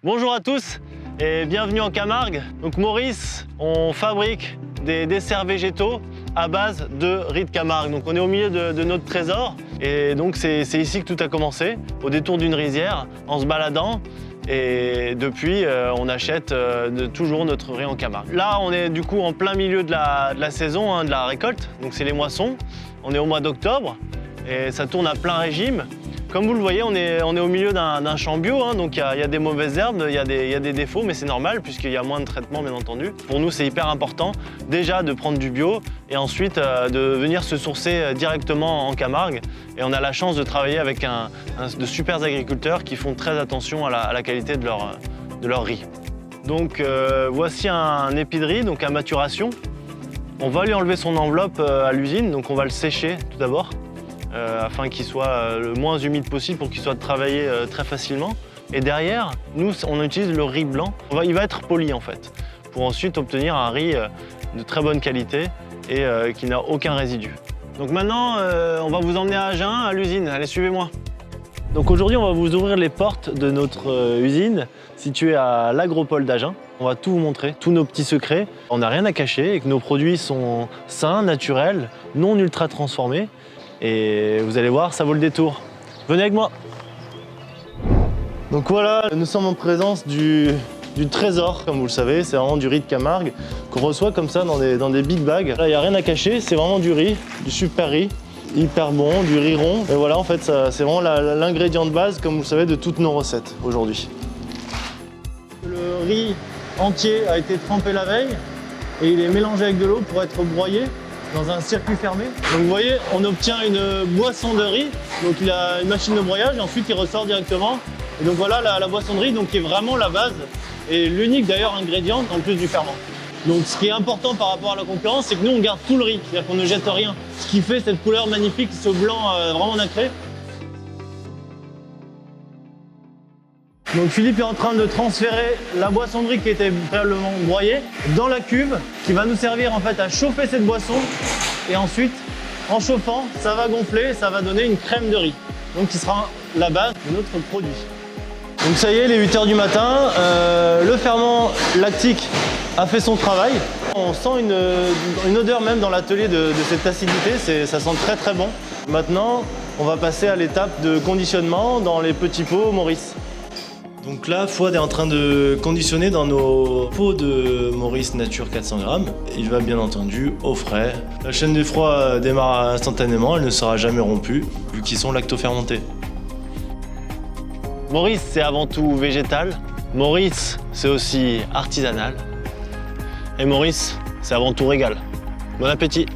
Bonjour à tous et bienvenue en Camargue. Donc Maurice, on fabrique des desserts végétaux à base de riz de Camargue. Donc on est au milieu de notre trésor et donc c'est ici que tout a commencé, au détour d'une rizière, en se baladant. Et depuis, on achète toujours notre riz en Camargue. Là, on est du coup en plein milieu de la saison, de la récolte. Donc c'est les moissons. On est au mois d'octobre et ça tourne à plein régime. Comme vous le voyez, on est au milieu d'un champ bio, donc il y a des mauvaises herbes, il y a des défauts, mais c'est normal puisqu'il y a moins de traitement, bien entendu. Pour nous, c'est hyper important déjà de prendre du bio et ensuite de venir se sourcer directement en Camargue. Et on a la chance de travailler avec de super agriculteurs qui font très attention à la qualité de leur riz. Donc voici un épi de riz, donc à maturation. On va lui enlever son enveloppe à l'usine, donc on va le sécher tout d'abord. Afin qu'il soit le moins humide possible pour qu'il soit travaillé très facilement. Et derrière, nous, on utilise le riz blanc. Il va être poli en fait, pour ensuite obtenir un riz de très bonne qualité et qui n'a aucun résidu. Donc maintenant, on va vous emmener à Agen, à l'usine. Allez, suivez-moi. Donc aujourd'hui, on va vous ouvrir les portes de notre usine située à l'Agropole d'Agen. On va tout vous montrer, tous nos petits secrets. On n'a rien à cacher et que nos produits sont sains, naturels, non ultra transformés. Et vous allez voir, ça vaut le détour. Venez avec moi. Donc voilà, nous sommes en présence du trésor, comme vous le savez. C'est vraiment du riz de Camargue qu'on reçoit comme ça dans des big bags. Là, il n'y a rien à cacher, c'est vraiment du riz, du super riz, hyper bon, du riz rond. Et voilà, en fait, c'est vraiment l'ingrédient de base, comme vous le savez, de toutes nos recettes aujourd'hui. Le riz entier a été trempé la veille et il est mélangé avec de l'eau pour être broyé dans un circuit fermé. Donc vous voyez, on obtient une boisson de riz. Donc il a une machine de broyage et ensuite il ressort directement. Et donc voilà la boisson de riz donc, qui est vraiment la base et l'unique d'ailleurs ingrédient en plus du ferment. Donc ce qui est important par rapport à la concurrence, c'est que nous on garde tout le riz, c'est-à-dire qu'on ne jette rien. Ce qui fait cette couleur magnifique, ce blanc vraiment nacré. Donc Philippe est en train de transférer la boisson de riz qui était préalablement broyée dans la cuve qui va nous servir en fait à chauffer cette boisson et ensuite en chauffant ça va gonfler, ça va donner une crème de riz donc qui sera la base de notre produit. Donc ça y est, les 8 h du matin, le ferment lactique a fait son travail. On sent une odeur même dans l'atelier de cette acidité, ça sent très très bon. Maintenant on va passer à l'étape de conditionnement dans les petits pots Maurice. Donc là, Fouad est en train de conditionner dans nos pots de Maurice Nature 400 grammes. Il va bien entendu au frais. La chaîne du froid démarre instantanément, elle ne sera jamais rompue, vu qu'ils sont lactofermentés. Maurice, c'est avant tout végétal. Maurice, c'est aussi artisanal. Et Maurice, c'est avant tout régal. Bon appétit!